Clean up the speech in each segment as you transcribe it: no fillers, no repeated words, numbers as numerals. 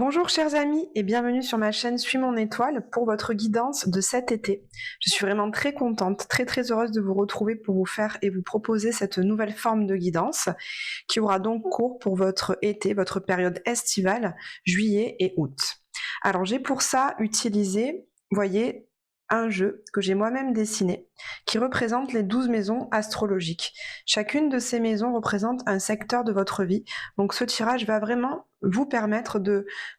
Bonjour chers amis et bienvenue sur ma chaîne Suis mon étoile pour votre guidance de cet été. Je suis vraiment très contente, très heureuse de vous retrouver pour vous faire et vous proposer cette nouvelle forme de guidance qui aura donc cours pour votre été, votre période estivale, juillet et août. Alors j'ai pour ça utilisé, voyez, un jeu que j'ai moi-même dessiné qui représente les 12 maisons astrologiques. Chacune de ces maisons représente un secteur de votre vie. Donc ce tirage va vraiment vous permettre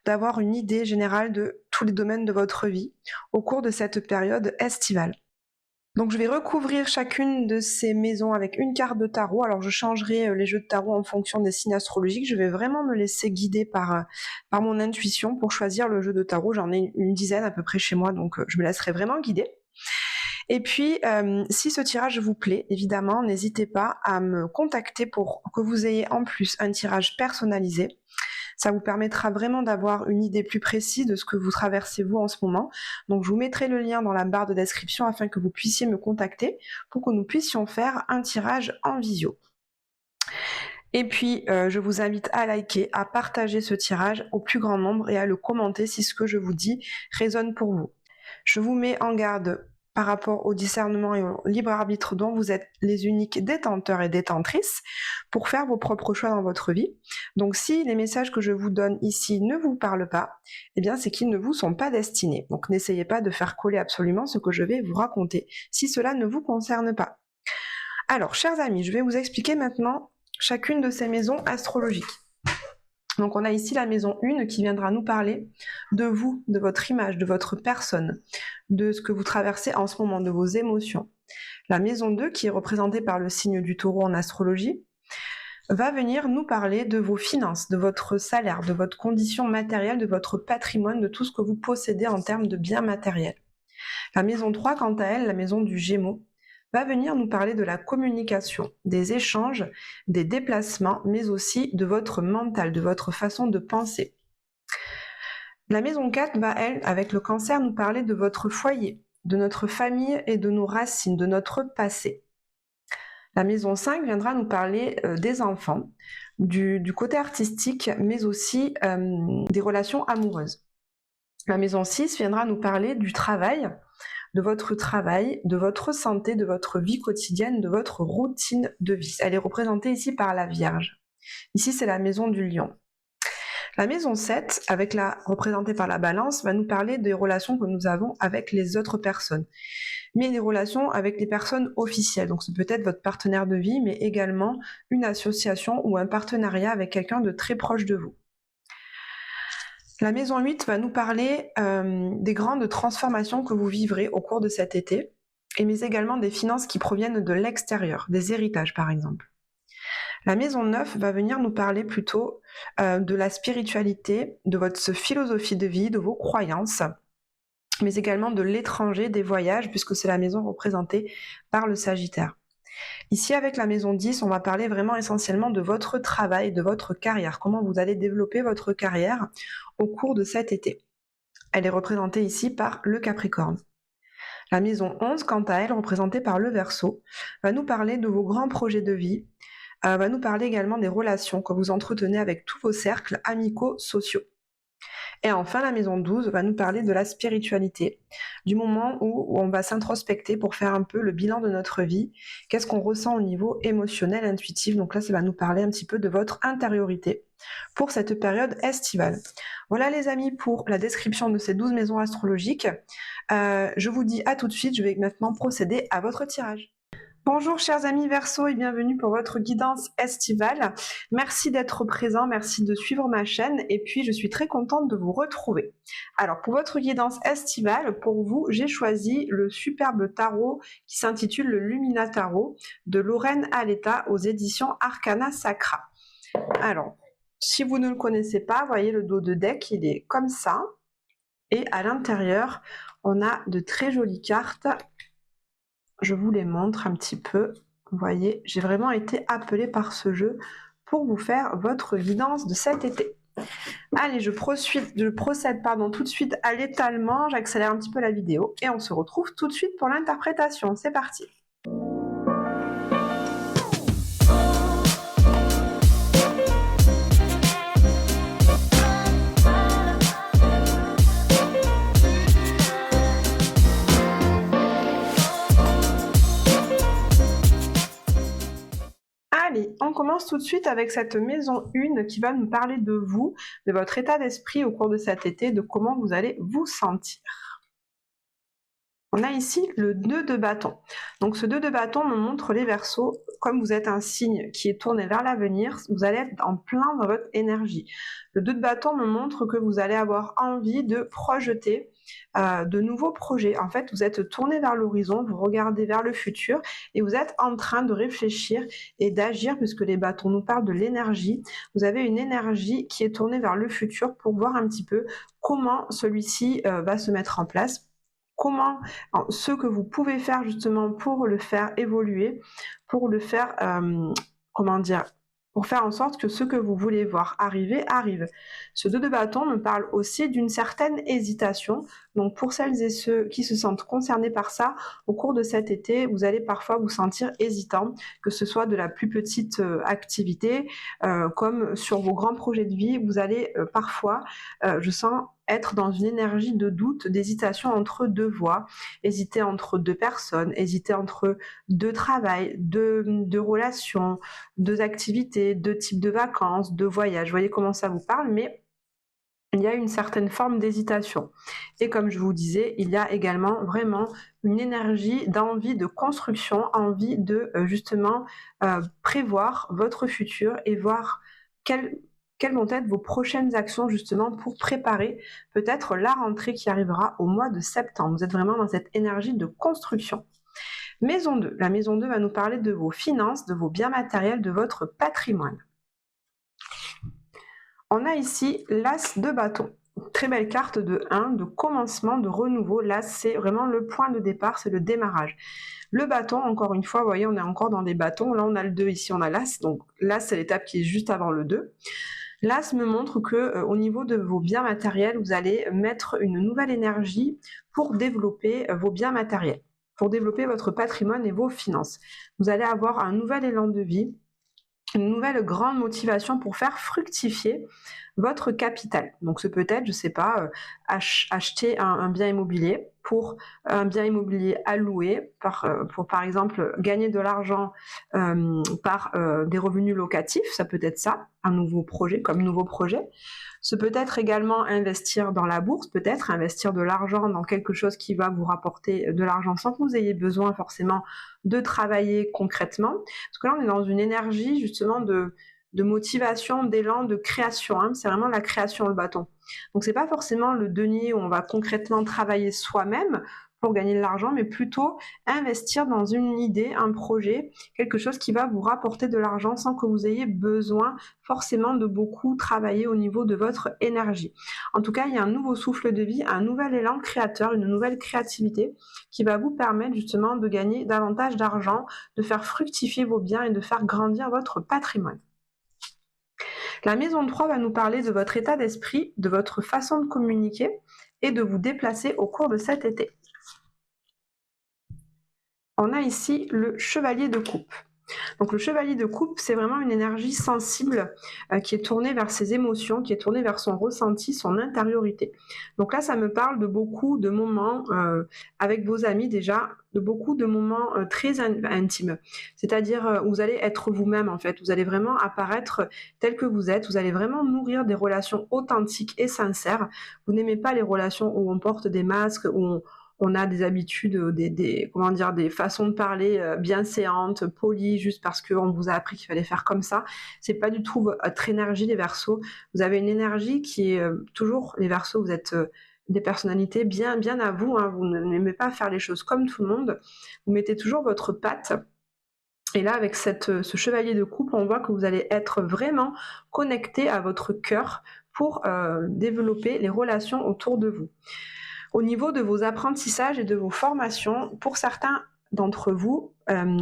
d'avoir une idée générale de tous les domaines de votre vie au cours de cette période estivale. Donc je vais recouvrir chacune de ces maisons avec une carte de tarot. Alors je changerai les jeux de tarot en fonction des signes astrologiques. Je vais vraiment me laisser guider par mon intuition pour choisir le jeu de tarot. J'en ai une dizaine à peu près chez moi, donc je me laisserai vraiment guider. Et puis, si ce tirage vous plaît, évidemment, n'hésitez pas à me contacter pour que vous ayez en plus un tirage personnalisé. Ça vous permettra vraiment d'avoir une idée plus précise de ce que vous traversez vous en ce moment. Donc je vous mettrai le lien dans la barre de description afin que vous puissiez me contacter pour que nous puissions faire un tirage en visio. Et puis je vous invite à liker, à partager ce tirage au plus grand nombre et à le commenter si ce que je vous dis résonne pour vous. Je vous mets en garde par rapport au discernement et au libre arbitre dont vous êtes les uniques détenteurs et détentrices pour faire vos propres choix dans votre vie. Donc si les messages que je vous donne ici ne vous parlent pas, eh bien c'est qu'ils ne vous sont pas destinés. Donc n'essayez pas de faire coller absolument ce que je vais vous raconter si cela ne vous concerne pas. Alors chers amis, je vais vous expliquer maintenant chacune de ces maisons astrologiques. Donc on a ici la maison 1 qui viendra nous parler de vous, de votre image, de votre personne, de ce que vous traversez en ce moment, de vos émotions. La maison 2 qui est représentée par le signe du taureau en astrologie va venir nous parler de vos finances, de votre salaire, de votre condition matérielle, de votre patrimoine, de tout ce que vous possédez en termes de biens matériels. La maison 3 quant à elle, la maison du Gémeaux, va venir nous parler de la communication, des échanges, des déplacements, mais aussi de votre mental, de votre façon de penser. La maison 4 va, elle, avec le Cancer, nous parler de votre foyer, de notre famille et de nos racines, de notre passé. La maison 5 viendra nous parler des enfants, du côté artistique, mais aussi des relations amoureuses. La maison 6 viendra nous parler du travail, de votre santé, de votre vie quotidienne, de votre routine de vie. Elle est représentée ici par la Vierge. Ici, c'est la maison du Lion. La maison 7, représentée par la Balance, va nous parler des relations que nous avons avec les autres personnes, mais des relations avec les personnes officielles. Donc, c'est peut-être votre partenaire de vie, mais également une association ou un partenariat avec quelqu'un de très proche de vous. La maison 8 va nous parler des grandes transformations que vous vivrez au cours de cet été, mais également des finances qui proviennent de l'extérieur, des héritages par exemple. La maison 9 va venir nous parler plutôt de la spiritualité, de votre philosophie de vie, de vos croyances, mais également de l'étranger, des voyages, puisque c'est la maison représentée par le Sagittaire. Ici, avec la maison 10, on va parler vraiment essentiellement de votre travail, de votre carrière, comment vous allez développer votre carrière au cours de cet été. Elle est représentée ici par le Capricorne. La maison 11, quant à elle, représentée par le Verseau, va nous parler de vos grands projets de vie, va nous parler également des relations que vous entretenez avec tous vos cercles amicaux, sociaux. Et enfin, la maison 12 va nous parler de la spiritualité, du moment où on va s'introspecter pour faire un peu le bilan de notre vie, qu'est-ce qu'on ressent au niveau émotionnel, intuitif. Donc là, ça va nous parler un petit peu de votre intériorité pour cette période estivale. Voilà les amis pour la description de ces 12 maisons astrologiques. Je vous dis à tout de suite, je vais maintenant procéder à votre tirage. Bonjour chers amis Verseau et bienvenue pour votre guidance estivale. Merci d'être présent, merci de suivre ma chaîne et puis je suis très contente de vous retrouver. Alors pour votre guidance estivale, pour vous, j'ai choisi le superbe tarot qui s'intitule le Lumina Tarot de Lorraine Aletta aux éditions Arcana Sacra. Alors, si vous ne le connaissez pas, voyez le dos de deck, il est comme ça et à l'intérieur, on a de très jolies cartes. Je vous les montre un petit peu. Vous voyez, j'ai vraiment été appelée par ce jeu pour vous faire votre guidance de cet été. Allez, je procède tout de suite à l'étalement. J'accélère un petit peu la vidéo et on se retrouve tout de suite pour l'interprétation. C'est parti. On commence tout de suite avec cette maison 1 qui va nous parler de vous, de votre état d'esprit au cours de cet été, de comment vous allez vous sentir. On a ici le 2 de bâton. Donc ce 2 de bâton me montre les Verseaux, comme vous êtes un signe qui est tourné vers l'avenir, vous allez être en plein dans votre énergie. Le 2 de bâton me montre que vous allez avoir envie de projeter de nouveaux projets. En fait, vous êtes tourné vers l'horizon, vous regardez vers le futur et vous êtes en train de réfléchir et d'agir, puisque les bâtons nous parlent de l'énergie. Vous avez une énergie qui est tournée vers le futur pour voir un petit peu comment celui-ci va se mettre en place. Comment ce que vous pouvez faire justement pour le faire évoluer, pour le faire, pour faire en sorte que ce que vous voulez voir arriver, arrive. Ce 2 de bâton me parle aussi d'une certaine hésitation. Donc pour celles et ceux qui se sentent concernés par ça, au cours de cet été, vous allez parfois vous sentir hésitant, que ce soit de la plus petite activité, comme sur vos grands projets de vie, vous allez parfois, je sens, être dans une énergie de doute, d'hésitation entre deux voies, hésiter entre deux personnes, hésiter entre deux travails, deux relations, deux activités, deux types de vacances, deux voyages. Vous voyez comment ça vous parle, mais il y a une certaine forme d'hésitation. Et comme je vous disais, il y a également vraiment une énergie d'envie de construction, envie de justement prévoir votre futur et voir quelles vont être vos prochaines actions justement pour préparer peut-être la rentrée qui arrivera au mois de septembre. Vous êtes vraiment dans cette énergie de construction. Maison 2. La maison 2 va nous parler de vos finances, de vos biens matériels, de votre patrimoine. On a ici l'As de bâton. Très belle carte de 1, de commencement, de renouveau. L'As, c'est vraiment le point de départ, c'est le démarrage. Le bâton, encore une fois, vous voyez, on est encore dans des bâtons. Là, on a le 2, ici, on a l'As. Donc, l'As, c'est l'étape qui est juste avant le 2. L'As me montre que au niveau de vos biens matériels, vous allez mettre une nouvelle énergie pour développer vos biens matériels, pour développer votre patrimoine et vos finances. Vous allez avoir un nouvel élan de vie, une nouvelle grande motivation pour faire fructifier votre capital. Donc ce peut être, je ne sais pas, acheter un bien immobilier, pour un bien immobilier à louer, pour par exemple gagner de l'argent par des revenus locatifs, ça peut être ça, un nouveau projet comme nouveau projet. Ce peut être également investir dans la bourse, peut-être investir de l'argent dans quelque chose qui va vous rapporter de l'argent sans que vous ayez besoin forcément de travailler concrètement. Parce que là, on est dans une énergie justement de motivation, d'élan, de création. Hein. C'est vraiment la création, le bâton. Donc c'est pas forcément le denier où on va concrètement travailler soi-même pour gagner de l'argent, mais plutôt investir dans une idée, un projet, quelque chose qui va vous rapporter de l'argent sans que vous ayez besoin forcément de beaucoup travailler au niveau de votre énergie. En tout cas, il y a un nouveau souffle de vie, un nouvel élan créateur, une nouvelle créativité qui va vous permettre justement de gagner davantage d'argent, de faire fructifier vos biens et de faire grandir votre patrimoine. La maison 3 va nous parler de votre état d'esprit, de votre façon de communiquer et de vous déplacer au cours de cet été. On a ici le chevalier de coupe. Donc le chevalier de coupe, c'est vraiment une énergie sensible qui est tournée vers ses émotions, qui est tournée vers son ressenti, son intériorité. Donc là, ça me parle de beaucoup de moments avec vos amis déjà, de beaucoup de moments très intimes. C'est-à-dire vous allez être vous-même en fait, vous allez vraiment apparaître tel que vous êtes, vous allez vraiment nourrir des relations authentiques et sincères. Vous n'aimez pas les relations où on porte des masques, où on a des habitudes, des façons de parler bienséantes, polies, juste parce qu'on vous a appris qu'il fallait faire comme ça. C'est pas du tout votre énergie, les Verseaux. Vous avez une énergie qui est toujours, les Verseaux, vous êtes des personnalités bien à vous. Hein. Vous n'aimez pas faire les choses comme tout le monde. Vous mettez toujours votre patte. Et là, avec ce chevalier de coupe, on voit que vous allez être vraiment connecté à votre cœur pour développer les relations autour de vous. Au niveau de vos apprentissages et de vos formations, pour certains d'entre vous,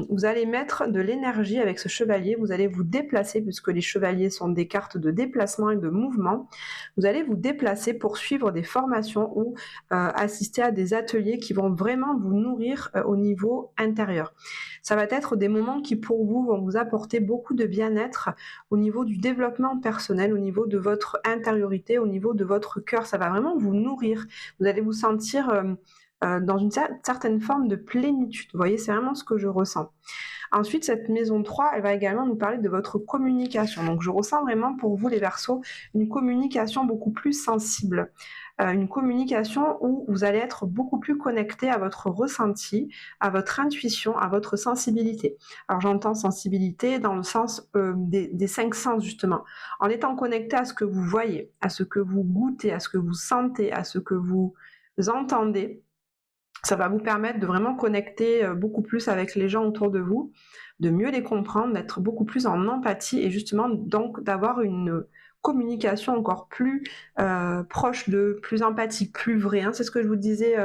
vous allez mettre de l'énergie avec ce chevalier, vous allez vous déplacer, puisque les chevaliers sont des cartes de déplacement et de mouvement, vous allez vous déplacer pour suivre des formations ou assister à des ateliers qui vont vraiment vous nourrir au niveau intérieur. Ça va être des moments qui pour vous vont vous apporter beaucoup de bien-être au niveau du développement personnel, au niveau de votre intériorité, au niveau de votre cœur, ça va vraiment vous nourrir. Vous allez vous sentir dans une certaine forme de plénitude. Vous voyez, c'est vraiment ce que je ressens. Ensuite, cette maison 3, elle va également nous parler de votre communication. Donc je ressens vraiment pour vous les Verseaux une communication beaucoup plus sensible. Une communication où vous allez être beaucoup plus connecté à votre ressenti, à votre intuition, à votre sensibilité. Alors j'entends sensibilité dans le sens des 5 sens justement. En étant connecté à ce que vous voyez, à ce que vous goûtez, à ce que vous sentez, à ce que vous entendez, ça va vous permettre de vraiment connecter beaucoup plus avec les gens autour de vous, de mieux les comprendre, d'être beaucoup plus en empathie et justement donc d'avoir une communication encore plus proche plus empathique, plus vraie. Hein. C'est ce que je vous disais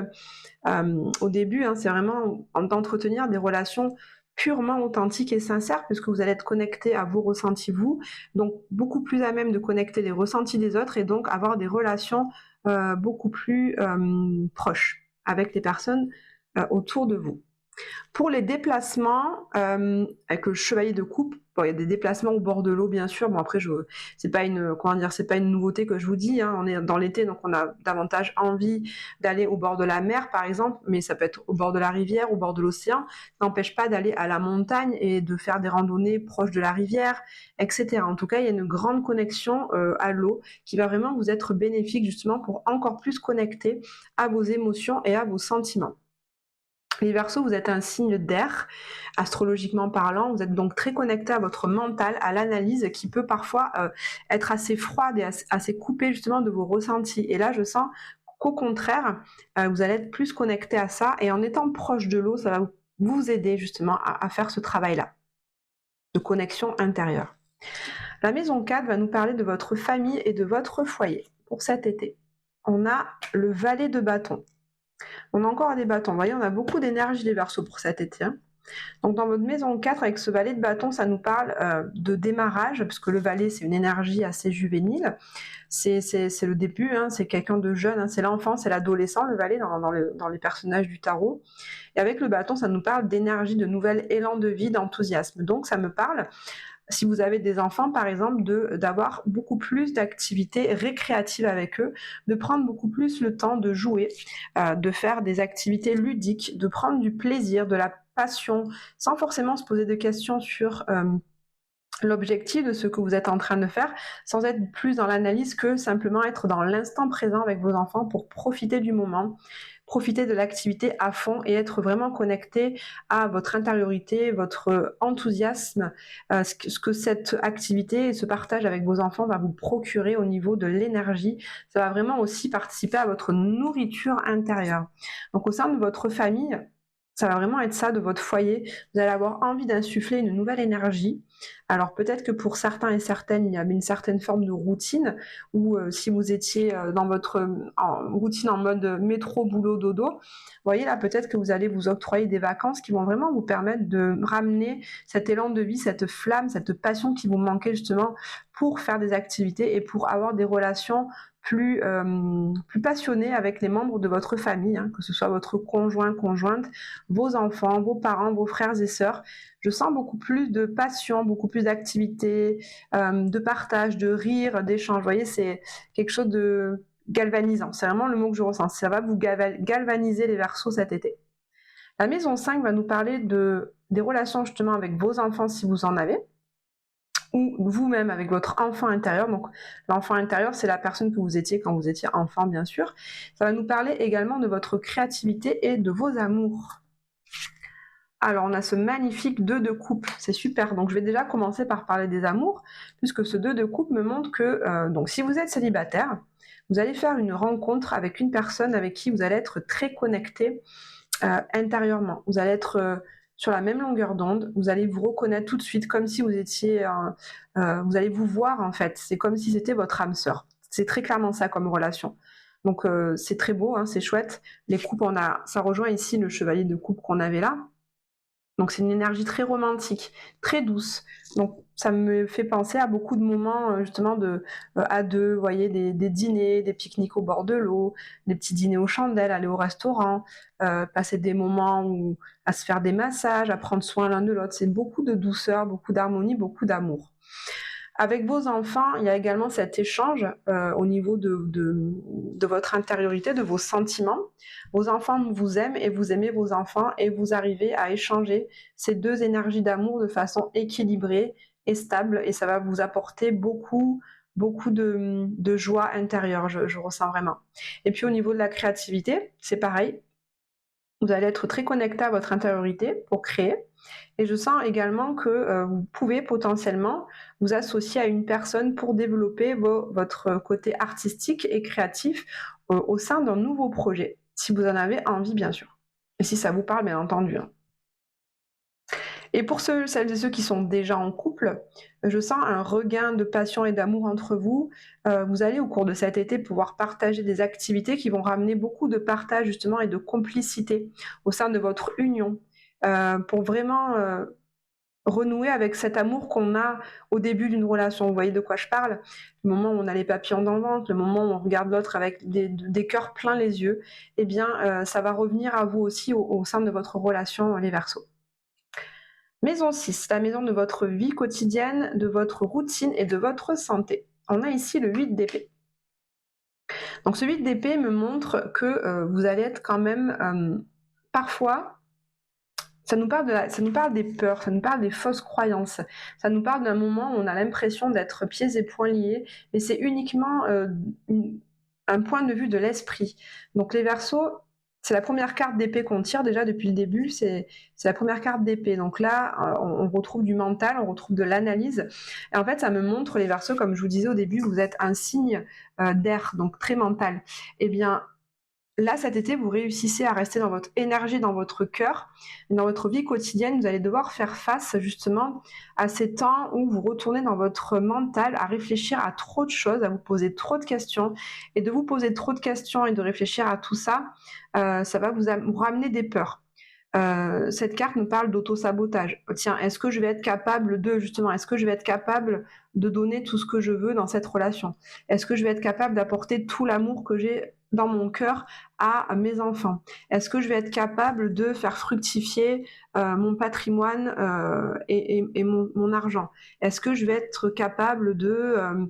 au début, hein, c'est vraiment d'entretenir des relations purement authentiques et sincères, puisque vous allez être connecté à vos ressentis vous, donc beaucoup plus à même de connecter les ressentis des autres et donc avoir des relations beaucoup plus proches avec les personnes autour de vous. Pour les déplacements, avec le chevalier de coupe, bon, il y a des déplacements au bord de l'eau, bien sûr. Bon, après, c'est pas une nouveauté que je vous dis. Hein. On est dans l'été, donc on a davantage envie d'aller au bord de la mer, par exemple, mais ça peut être au bord de la rivière, au bord de l'océan. Ça n'empêche pas d'aller à la montagne et de faire des randonnées proches de la rivière, etc. En tout cas, il y a une grande connexion à l'eau qui va vraiment vous être bénéfique, justement, pour encore plus connecter à vos émotions et à vos sentiments. Les Verseaux, vous êtes un signe d'air, astrologiquement parlant, vous êtes donc très connecté à votre mental, à l'analyse qui peut parfois être assez froide et assez coupée justement de vos ressentis. Et là, je sens qu'au contraire, vous allez être plus connecté à ça et en étant proche de l'eau, ça va vous aider justement à faire ce travail-là de connexion intérieure. La maison 4 va nous parler de votre famille et de votre foyer pour cet été. On a le valet de bâton. On a encore des bâtons. Vous voyez, on a beaucoup d'énergie les Verseaux pour cet été. Hein. Donc dans votre maison 4, avec ce valet de bâton, ça nous parle de démarrage, parce que le valet, c'est une énergie assez juvénile. C'est le début, hein, c'est quelqu'un de jeune, hein, c'est l'enfant, c'est l'adolescent, le valet dans les personnages du tarot. Et avec le bâton, ça nous parle d'énergie, de nouvel élan de vie, d'enthousiasme. Donc ça me parle, si vous avez des enfants par exemple, d'avoir beaucoup plus d'activités récréatives avec eux, de prendre beaucoup plus le temps de jouer, de faire des activités ludiques, de prendre du plaisir, de la passion, sans forcément se poser de questions sur l'objectif de ce que vous êtes en train de faire, sans être plus dans l'analyse que simplement être dans l'instant présent avec vos enfants pour profiter du moment, profiter de l'activité à fond et être vraiment connecté à votre intériorité, votre enthousiasme, ce que cette activité et ce partage avec vos enfants va vous procurer au niveau de l'énergie. Ça va vraiment aussi participer à votre nourriture intérieure. Donc au sein de votre famille, ça va vraiment être ça, de votre foyer. Vous allez avoir envie d'insuffler une nouvelle énergie. Alors peut-être que pour certains et certaines, il y avait une certaine forme de routine, ou si vous étiez dans votre routine en mode métro, boulot, dodo, vous voyez là, peut-être que vous allez vous octroyer des vacances qui vont vraiment vous permettre de ramener cet élan de vie, cette flamme, cette passion qui vous manquait justement pour faire des activités et pour avoir des relations plus passionnées avec les membres de votre famille, hein, que ce soit votre conjoint, conjointe, vos enfants, vos parents, vos frères et sœurs. Je sens beaucoup plus de passion, beaucoup plus d'activité, de partage, de rire, d'échange. Vous voyez, c'est quelque chose de galvanisant. C'est vraiment le mot que je ressens. Ça va vous galvaniser les Verseaux cet été. La maison 5 va nous parler des relations justement avec vos enfants si vous en avez, ou vous-même avec votre enfant intérieur. Donc l'enfant intérieur, c'est la personne que vous étiez quand vous étiez enfant, bien sûr. Ça va nous parler également de votre créativité et de vos amours. Alors, on a ce magnifique 2 de coupe, c'est super. Donc, je vais déjà commencer par parler des amours, puisque ce 2 de coupe me montre que, donc, si vous êtes célibataire, vous allez faire une rencontre avec une personne avec qui vous allez être très connecté intérieurement. Vous allez être sur la même longueur d'onde, vous allez vous reconnaître tout de suite, comme si vous étiez, vous allez vous voir en fait. C'est comme si c'était votre âme sœur. C'est très clairement ça comme relation. Donc, c'est très beau, hein, c'est chouette. Les coupes, ça rejoint ici le chevalier de coupe qu'on avait là. Donc c'est une énergie très romantique, très douce. Donc ça me fait penser à beaucoup de moments justement à deux, vous voyez, des dîners, des pique-niques au bord de l'eau, des petits dîners aux chandelles, aller au restaurant, passer des moments à se faire des massages, à prendre soin l'un de l'autre. C'est beaucoup de douceur, beaucoup d'harmonie, beaucoup d'amour. Avec vos enfants, il y a également cet échange au niveau de votre intériorité, de vos sentiments. Vos enfants vous aiment et vous aimez vos enfants et vous arrivez à échanger ces deux énergies d'amour de façon équilibrée et stable et ça va vous apporter beaucoup de joie intérieure, je ressens vraiment. Et puis au niveau de la créativité, c'est pareil. Vous allez être très connecté à votre intériorité pour créer. Et je sens également que vous pouvez potentiellement vous associer à une personne pour développer votre côté artistique et créatif au sein d'un nouveau projet, si vous en avez envie bien sûr. Et si ça vous parle bien entendu. Hein. Et pour celles et ceux qui sont déjà en couple, je sens un regain de passion et d'amour entre vous. Vous allez au cours de cet été pouvoir partager des activités qui vont ramener beaucoup de partage justement et de complicité au sein de votre union pour vraiment renouer avec cet amour qu'on a au début d'une relation. Vous voyez de quoi je parle? Le moment où on a les papillons dans le ventre, le moment où on regarde l'autre avec des cœurs pleins les yeux, eh bien ça va revenir à vous aussi au sein de votre relation, les Verseaux. Maison 6, la maison de votre vie quotidienne, de votre routine et de votre santé. On a ici le 8 d'épée. Donc ce 8 d'épée me montre que vous allez être quand même parfois, ça nous parle des peurs, ça nous parle des fausses croyances, ça nous parle d'un moment où on a l'impression d'être pieds et poings liés, mais c'est uniquement un point de vue de l'esprit. Donc les Verseaux, c'est la première carte d'épée qu'on tire déjà depuis le début, c'est la première carte d'épée. Donc là, on retrouve du mental, on retrouve de l'analyse. Et en fait, ça me montre, les Verseaux, comme je vous disais au début, vous êtes un signe d'air, donc très mental. Eh bien, là, cet été, vous réussissez à rester dans votre énergie, dans votre cœur, dans votre vie quotidienne. Vous allez devoir faire face justement à ces temps où vous retournez dans votre mental à réfléchir à trop de choses, à vous poser trop de questions. Et de vous poser trop de questions et de réfléchir à tout ça, ça va vous ramener des peurs. Cette carte nous parle d'auto-sabotage. Tiens, est-ce que je vais être capable est-ce que je vais être capable de donner tout ce que je veux dans cette relation? Est-ce que je vais être capable d'apporter tout l'amour que j'ai dans mon cœur à mes enfants? Est-ce que je vais être capable de faire fructifier mon patrimoine et mon argent? Est-ce que je vais être capable de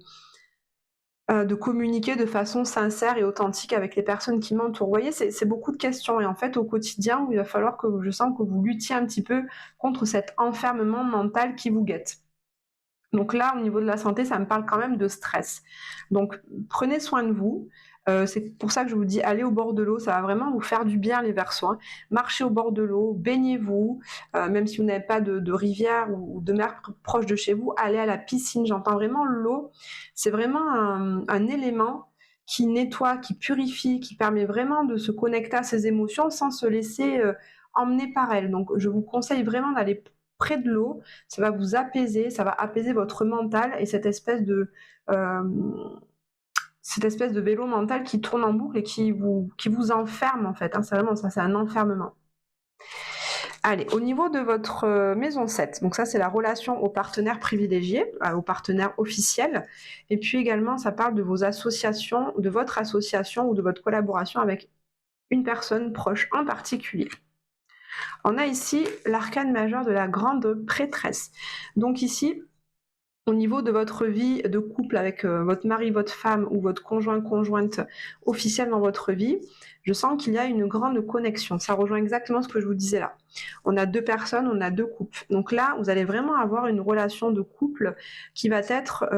communiquer de façon sincère et authentique avec les personnes qui m'entourent? Vous voyez, c'est beaucoup de questions et en fait, au quotidien, il va falloir que je sens que vous luttiez un petit peu contre cet enfermement mental qui vous guette. Donc là, au niveau de la santé, ça me parle quand même de stress. Donc prenez soin de vous. C'est pour ça que je vous dis, allez au bord de l'eau, ça va vraiment vous faire du bien les Verseaux. Hein. Marchez au bord de l'eau, baignez-vous, même si vous n'avez pas de rivière ou de mer proche de chez vous, allez à la piscine. J'entends vraiment l'eau, c'est vraiment un élément qui nettoie, qui purifie, qui permet vraiment de se connecter à ses émotions sans se laisser emmener par elles. Donc je vous conseille vraiment d'aller près de l'eau, ça va vous apaiser, ça va apaiser votre mental et euh, cette espèce de vélo mental qui tourne en boucle et qui vous enferme en fait. Hein, c'est vraiment ça, c'est un enfermement. Allez, au niveau de votre maison 7, donc ça c'est la relation aux partenaires privilégiés, aux partenaires officiels, et puis également ça parle de vos associations, de votre association ou de votre collaboration avec une personne proche en particulier. On a ici l'arcane majeur de la grande prêtresse. Donc ici, au niveau de votre vie de couple avec votre mari, votre femme ou votre conjointe officielle dans votre vie, je sens qu'il y a une grande connexion. Ça rejoint exactement ce que je vous disais là. On a deux personnes, on a deux couples. Donc là, vous allez vraiment avoir une relation de couple qui va être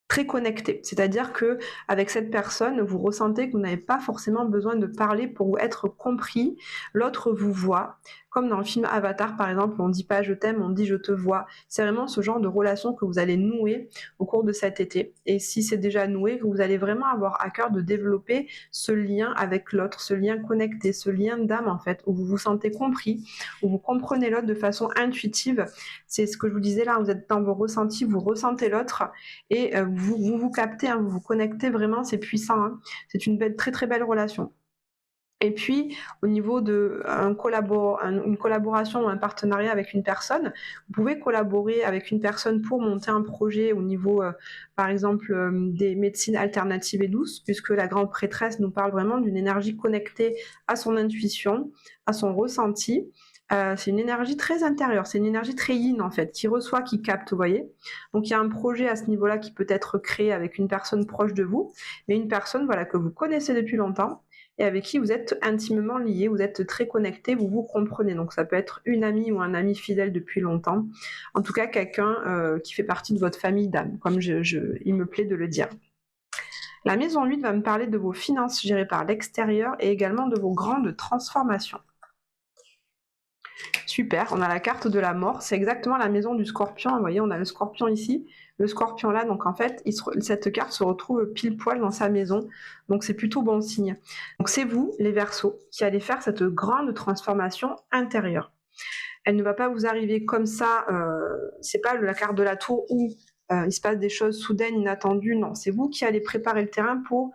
très connecté. C'est-à-dire que avec cette personne, vous ressentez que vous n'avez pas forcément besoin de parler pour être compris. L'autre vous voit. Comme dans le film Avatar, par exemple, on ne dit pas je t'aime, on dit je te vois. C'est vraiment ce genre de relation que vous allez nouer au cours de cet été. Et si c'est déjà noué, vous allez vraiment avoir à cœur de développer ce lien avec l'autre, ce lien connecté, ce lien d'âme en fait, où vous vous sentez compris, où vous comprenez l'autre de façon intuitive. C'est ce que je vous disais là, vous êtes dans vos ressentis, vous ressentez l'autre et vous captez, hein, vous vous connectez vraiment, c'est puissant. Hein. C'est une très très belle relation. Et puis, au niveau de une collaboration ou un partenariat avec une personne, vous pouvez collaborer avec une personne pour monter un projet au niveau, par exemple, des médecines alternatives et douces, puisque la grande prêtresse nous parle vraiment d'une énergie connectée à son intuition, à son ressenti, c'est une énergie très intérieure, c'est une énergie très yin en fait, qui reçoit, qui capte, vous voyez. Donc il y a un projet à ce niveau-là qui peut être créé avec une personne proche de vous, mais une personne voilà, que vous connaissez depuis longtemps et avec qui vous êtes intimement liés, vous êtes très connectés, vous vous comprenez. Donc ça peut être une amie ou un ami fidèle depuis longtemps, en tout cas quelqu'un qui fait partie de votre famille d'âme, comme il me plaît de le dire. La maison 8 va me parler de vos finances gérées par l'extérieur et également de vos grandes transformations. Super, on a la carte de la mort, c'est exactement la maison du scorpion, vous voyez, on a le scorpion ici, le scorpion là, donc en fait, cette carte se retrouve pile poil dans sa maison, donc c'est plutôt bon signe. Donc c'est vous, les Verseaux, qui allez faire cette grande transformation intérieure. Elle ne va pas vous arriver comme ça, c'est pas la carte de la tour où il se passe des choses soudaines, inattendues, non, c'est vous qui allez préparer le terrain pour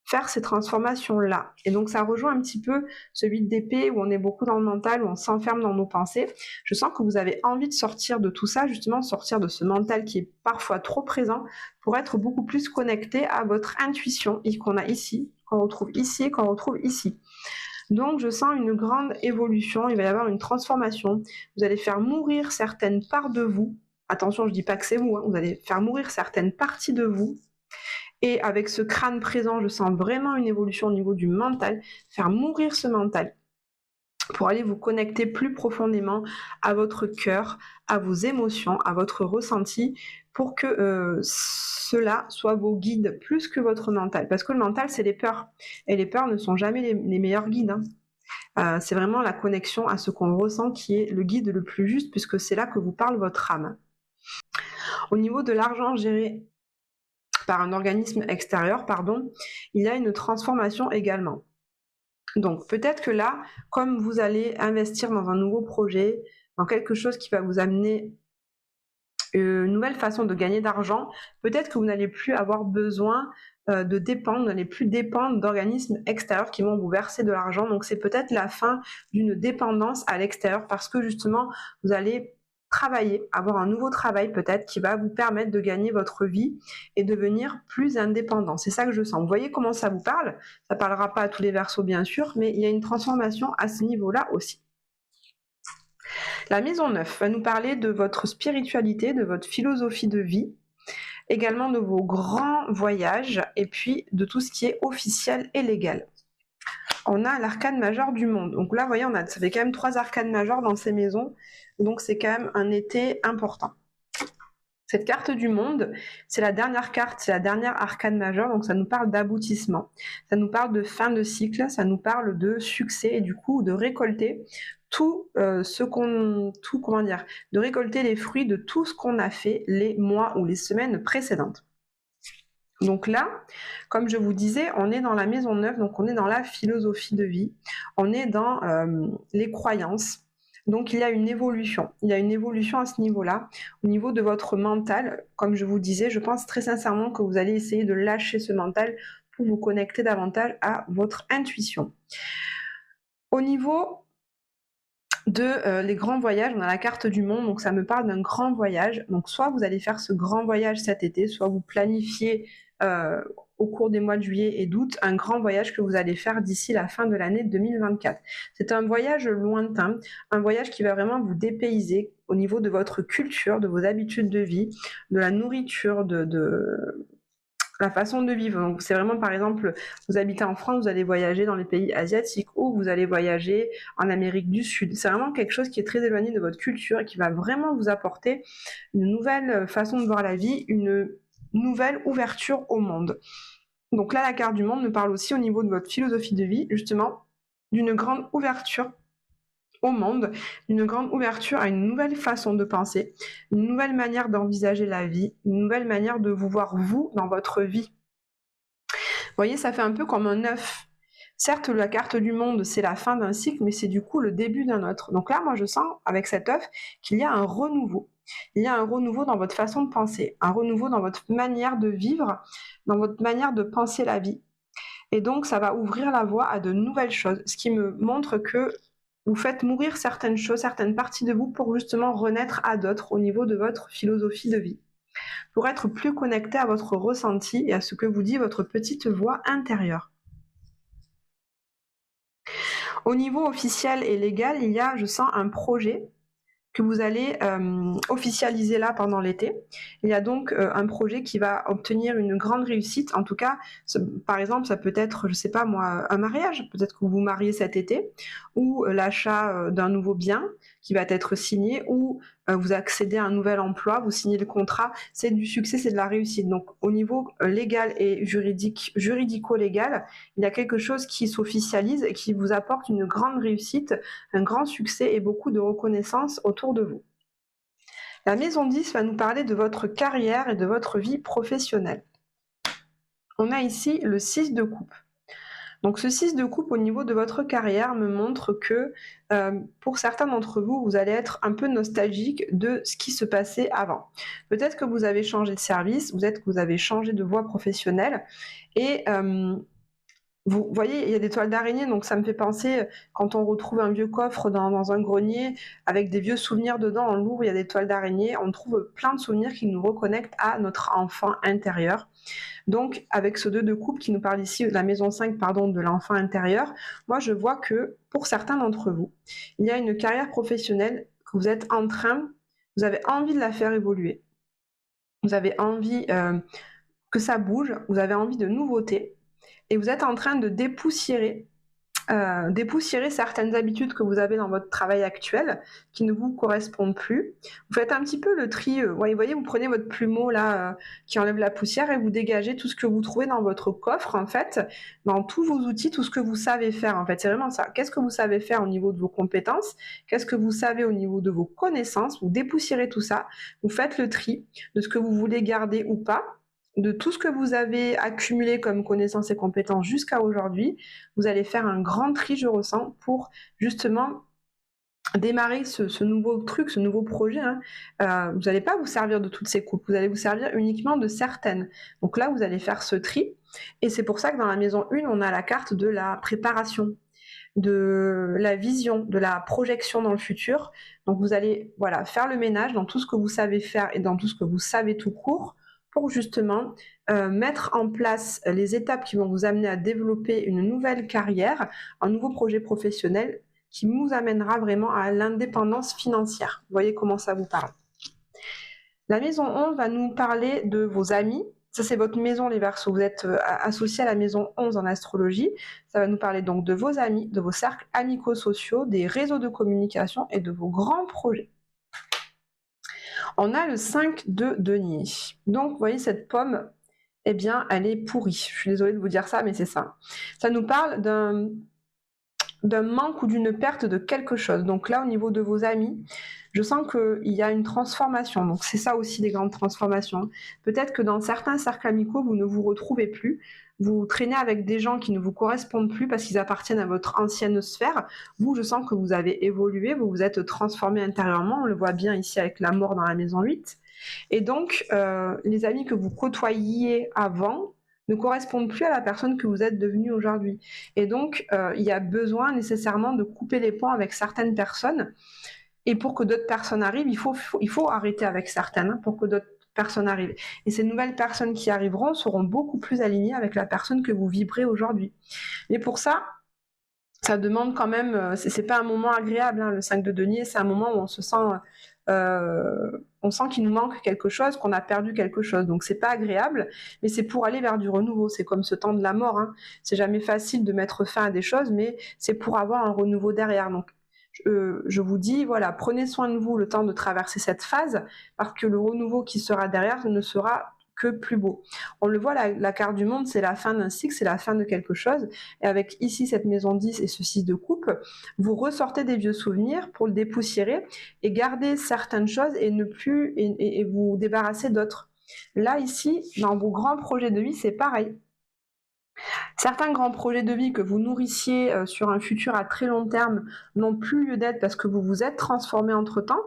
faire ces transformations-là. Et donc ça rejoint un petit peu ce 8 d'épée où on est beaucoup dans le mental, où on s'enferme dans nos pensées. Je sens que vous avez envie de sortir de tout ça, justement sortir de ce mental qui est parfois trop présent pour être beaucoup plus connecté à votre intuition et qu'on a ici, qu'on retrouve ici et qu'on retrouve ici. Donc je sens une grande évolution, il va y avoir une transformation. Vous allez faire mourir certaines parts de vous. Attention, je dis pas que c'est vous, hein. Vous allez faire mourir certaines parties de vous. Et avec ce crâne présent, je sens vraiment une évolution au niveau du mental, faire mourir ce mental pour aller vous connecter plus profondément à votre cœur, à vos émotions, à votre ressenti, pour que cela soit vos guides plus que votre mental. Parce que le mental, c'est les peurs. Et les peurs ne sont jamais les meilleurs guides, hein. C'est vraiment la connexion à ce qu'on ressent qui est le guide le plus juste, puisque c'est là que vous parle votre âme. Au niveau de l'argent géré par un organisme extérieur, il y a une transformation également. Donc peut-être que là, comme vous allez investir dans un nouveau projet, dans quelque chose qui va vous amener une nouvelle façon de gagner d'argent, peut-être que vous n'allez plus avoir besoin de dépendre, vous n'allez plus dépendre d'organismes extérieurs qui vont vous verser de l'argent. Donc c'est peut-être la fin d'une dépendance à l'extérieur parce que justement, vous allez travailler, avoir un nouveau travail peut-être qui va vous permettre de gagner votre vie et devenir plus indépendant. C'est ça que je sens. Vous voyez comment ça vous parle? Ça ne parlera pas à tous les Verseaux bien sûr, mais il y a une transformation à ce niveau-là aussi. La maison 9 va nous parler de votre spiritualité, de votre philosophie de vie, également de vos grands voyages et puis de tout ce qui est officiel et légal. On a l'arcane majeur du monde. Donc là, vous voyez, ça fait quand même 3 arcanes majeurs dans ces maisons. Donc c'est quand même un été important. Cette carte du monde, c'est la dernière carte, c'est la dernière arcane majeure, donc ça nous parle d'aboutissement. Ça nous parle de fin de cycle, ça nous parle de succès et du coup de récolter de récolter les fruits de tout ce qu'on a fait les mois ou les semaines précédentes. Donc là, comme je vous disais, on est dans la maison 9, donc on est dans la philosophie de vie, on est dans les croyances. Donc il y a une évolution. Il y a une évolution à ce niveau-là. Au niveau de votre mental, comme je vous disais, je pense très sincèrement que vous allez essayer de lâcher ce mental pour vous connecter davantage à votre intuition. Au niveau de les grands voyages, on a la carte du monde, donc ça me parle d'un grand voyage. Donc soit vous allez faire ce grand voyage cet été, soit vous planifiez au cours des mois de juillet et d'août un grand voyage que vous allez faire d'ici la fin de l'année 2024. C'est un voyage lointain, un voyage qui va vraiment vous dépayser au niveau de votre culture, de vos habitudes de vie, de la nourriture, de la façon de vivre. Donc c'est vraiment, par exemple, vous habitez en France, vous allez voyager dans les pays asiatiques ou vous allez voyager en Amérique du Sud. C'est vraiment quelque chose qui est très éloigné de votre culture et qui va vraiment vous apporter une nouvelle façon de voir la vie, une nouvelle ouverture au monde. Donc là, la carte du monde me parle aussi au niveau de votre philosophie de vie, justement, d'une grande ouverture au monde, une grande ouverture à une nouvelle façon de penser, une nouvelle manière d'envisager la vie, une nouvelle manière de vous voir vous dans votre vie. Vous voyez, ça fait un peu comme un œuf. Certes, la carte du monde, c'est la fin d'un cycle, mais c'est du coup le début d'un autre. Donc là, moi, je sens, avec cet œuf, qu'il y a un renouveau. Il y a un renouveau dans votre façon de penser, un renouveau dans votre manière de vivre, dans votre manière de penser la vie. Et donc, ça va ouvrir la voie à de nouvelles choses, ce qui me montre que vous faites mourir certaines choses, certaines parties de vous pour justement renaître à d'autres au niveau de votre philosophie de vie, pour être plus connecté à votre ressenti et à ce que vous dit votre petite voix intérieure. Au niveau officiel et légal, il y a, je sens, un projet que vous allez officialiser là pendant l'été. Il y a donc un projet qui va obtenir une grande réussite. En tout cas, par exemple, ça peut être, je sais pas moi, un mariage. Peut-être que vous vous mariez cet été, ou l'achat d'un nouveau bien qui va être signé, ou vous accédez à un nouvel emploi, vous signez le contrat. C'est du succès, c'est de la réussite. Donc au niveau légal et juridico-légal, il y a quelque chose qui s'officialise et qui vous apporte une grande réussite, un grand succès et beaucoup de reconnaissance autour de vous. La maison 10 va nous parler de votre carrière et de votre vie professionnelle. On a ici le 6 de coupe. Donc ce 6 de coupe au niveau de votre carrière me montre que pour certains d'entre vous, vous allez être un peu nostalgique de ce qui se passait avant. Peut-être que vous avez changé de service, peut-être que vous avez changé de voie professionnelle et vous voyez, il y a des toiles d'araignée, donc ça me fait penser, quand on retrouve un vieux coffre dans un grenier avec des vieux souvenirs dedans, on l'ouvre, il y a des toiles d'araignée, on trouve plein de souvenirs qui nous reconnectent à notre enfant intérieur. Donc avec ce 2 de coupe qui nous parle ici, de la maison 5, pardon, de l'enfant intérieur, moi je vois que pour certains d'entre vous, il y a une carrière professionnelle que vous êtes en train, vous avez envie de la faire évoluer. Vous avez envie que ça bouge, vous avez envie de nouveautés. Et vous êtes en train de dépoussiérer certaines habitudes que vous avez dans votre travail actuel qui ne vous correspondent plus. Vous faites un petit peu le tri, vous voyez, vous prenez votre plumeau là qui enlève la poussière et vous dégagez tout ce que vous trouvez dans votre coffre en fait, dans tous vos outils, tout ce que vous savez faire en fait. C'est vraiment ça. Qu'est-ce que vous savez faire au niveau de vos compétences? Qu'est-ce que vous savez au niveau de vos connaissances? Vous dépoussiérez tout ça, vous faites le tri de ce que vous voulez garder ou pas, de tout ce que vous avez accumulé comme connaissances et compétences jusqu'à aujourd'hui. Vous allez faire un grand tri, je ressens, pour justement démarrer ce nouveau truc, ce nouveau projet. Vous n'allez pas vous servir de toutes ces coupes, vous allez vous servir uniquement de certaines. Donc là, vous allez faire ce tri. Et c'est pour ça que dans la maison 1, on a la carte de la préparation, de la vision, de la projection dans le futur. Donc vous allez faire le ménage dans tout ce que vous savez faire et dans tout ce que vous savez tout court, pour justement mettre en place les étapes qui vont vous amener à développer une nouvelle carrière, un nouveau projet professionnel qui vous amènera vraiment à l'indépendance financière. Vous voyez comment ça vous parle. La maison 11 va nous parler de vos amis. Ça, c'est votre maison, les Verseaux. Vous êtes associés à la maison 11 en astrologie. Ça va nous parler donc de vos amis, de vos cercles amicaux-sociaux, des réseaux de communication et de vos grands projets. On a le 5 de denier. Donc, vous voyez, cette pomme, eh bien, elle est pourrie. Je suis désolée de vous dire ça, mais c'est ça. Ça nous parle d'un manque ou d'une perte de quelque chose. Donc là, au niveau de vos amis, je sens qu'il y a une transformation. Donc c'est ça aussi, des grandes transformations. Peut-être que dans certains cercles amicaux, vous ne vous retrouvez plus. Vous traînez avec des gens qui ne vous correspondent plus parce qu'ils appartiennent à votre ancienne sphère. Vous, je sens que vous avez évolué, vous vous êtes transformé intérieurement. On le voit bien ici avec la mort dans la maison 8. Et donc, les amis que vous côtoyiez avant ne correspondent plus à la personne que vous êtes devenue aujourd'hui. Et donc, il y a besoin nécessairement de couper les ponts avec certaines personnes. Et pour que d'autres personnes arrivent, il faut arrêter avec certaines pour que d'autres personnes arrivent. Et ces nouvelles personnes qui arriveront seront beaucoup plus alignées avec la personne que vous vibrez aujourd'hui. Et pour ça, ça demande quand même, c'est pas un moment agréable, le 5 de denier, c'est un moment où on se sent... on sent qu'il nous manque quelque chose, qu'on a perdu quelque chose. Donc c'est pas agréable, mais c'est pour aller vers du renouveau. C'est comme ce temps de la mort. C'est jamais facile de mettre fin à des choses, mais c'est pour avoir un renouveau derrière. Donc je vous dis, voilà, prenez soin de vous le temps de traverser cette phase, parce que le renouveau qui sera derrière ne sera que plus beau. On le voit, la carte du monde, c'est la fin d'un cycle, c'est la fin de quelque chose. Et avec ici cette maison 10 et ce 6 de coupe, vous ressortez des vieux souvenirs pour le dépoussiérer et garder certaines choses et ne plus et vous débarrasser d'autres. Là, ici, dans vos grands projets de vie, c'est pareil. Certains grands projets de vie que vous nourrissiez sur un futur à très long terme n'ont plus lieu d'être parce que vous vous êtes transformé entre-temps.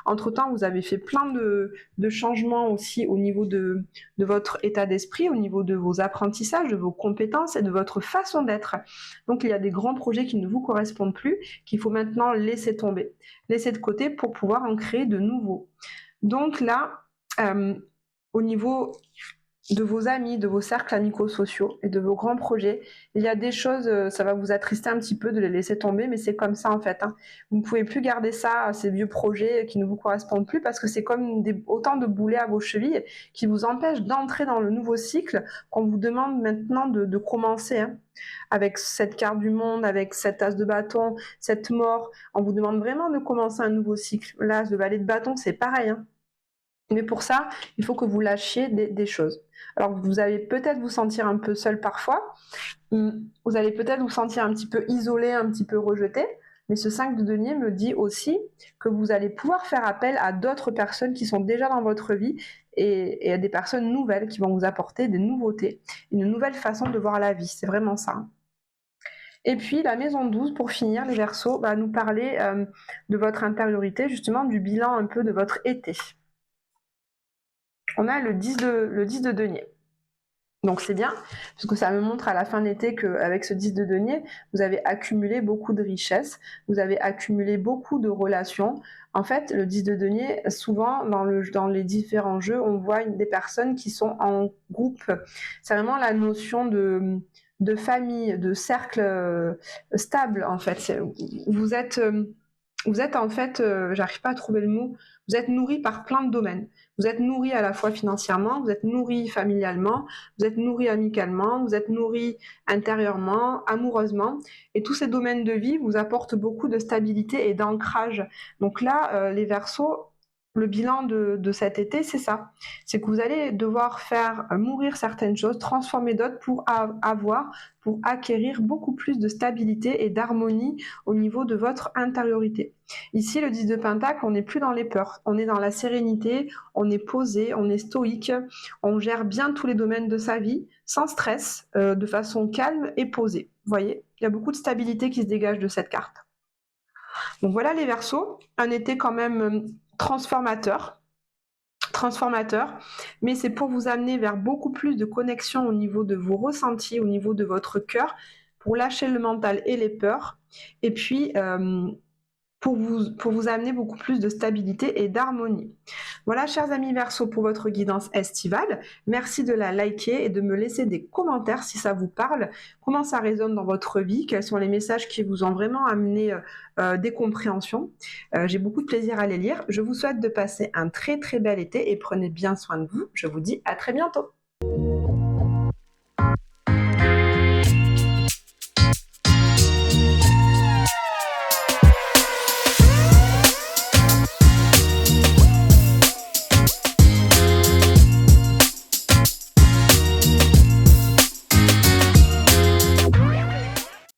Entre-temps, vous avez fait plein de changements aussi au niveau de votre état d'esprit, au niveau de vos apprentissages, de vos compétences et de votre façon d'être. Donc il y a des grands projets qui ne vous correspondent plus, qu'il faut maintenant laisser tomber, laisser de côté pour pouvoir en créer de nouveaux. Donc là, au niveau de vos amis, de vos cercles amicaux-sociaux et de vos grands projets. Il y a des choses, ça va vous attrister un petit peu de les laisser tomber, mais c'est comme ça en fait. Hein. Vous ne pouvez plus garder ça, ces vieux projets qui ne vous correspondent plus, parce que c'est comme autant de boulets à vos chevilles qui vous empêchent d'entrer dans le nouveau cycle qu'on vous demande maintenant de commencer. Hein. Avec cette carte du monde, avec cette as de bâton, cette mort, on vous demande vraiment de commencer un nouveau cycle. L'as de valet de bâton, c'est pareil. Hein. Mais pour ça, il faut que vous lâchiez des choses. Alors vous allez peut-être vous sentir un peu seul parfois, vous allez peut-être vous sentir un petit peu isolé, un petit peu rejeté, mais ce 5 de denier me dit aussi que vous allez pouvoir faire appel à d'autres personnes qui sont déjà dans votre vie et à des personnes nouvelles qui vont vous apporter des nouveautés, une nouvelle façon de voir la vie, c'est vraiment ça. Et puis la maison 12, pour finir, les Verseaux, va nous parler de votre intériorité, justement du bilan un peu de votre été. On a le 10 de denier. Donc c'est bien, parce que ça me montre à la fin de l'été qu'avec ce 10 de denier, vous avez accumulé beaucoup de richesses, vous avez accumulé beaucoup de relations. En fait, le 10 de denier, souvent dans les différents jeux, on voit des personnes qui sont en groupe. C'est vraiment la notion de famille, de cercle stable en fait. Vous êtes en fait, j'arrive pas à trouver le mot, vous êtes nourri par plein de domaines. Vous êtes nourri à la fois financièrement, vous êtes nourri familialement, vous êtes nourri amicalement, vous êtes nourri intérieurement, amoureusement. Et tous ces domaines de vie vous apportent beaucoup de stabilité et d'ancrage. Donc là, les Verseaux, le bilan de cet été, c'est ça. C'est que vous allez devoir faire mourir certaines choses, transformer d'autres pour acquérir beaucoup plus de stabilité et d'harmonie au niveau de votre intériorité. Ici, le 10 de Pentacle, on n'est plus dans les peurs, on est dans la sérénité, on est posé, on est stoïque, on gère bien tous les domaines de sa vie, sans stress, de façon calme et posée. Vous voyez, il y a beaucoup de stabilité qui se dégage de cette carte. Donc voilà les Verseaux, un été quand même transformateur, mais c'est pour vous amener vers beaucoup plus de connexion au niveau de vos ressentis, au niveau de votre cœur, pour lâcher le mental et les peurs, et puis pour vous amener beaucoup plus de stabilité et d'harmonie. Voilà, chers amis Verseaux, pour votre guidance estivale. Merci de la liker et de me laisser des commentaires si ça vous parle, comment ça résonne dans votre vie, quels sont les messages qui vous ont vraiment amené des compréhensions. J'ai beaucoup de plaisir à les lire. Je vous souhaite de passer un très très bel été et prenez bien soin de vous. Je vous dis à très bientôt.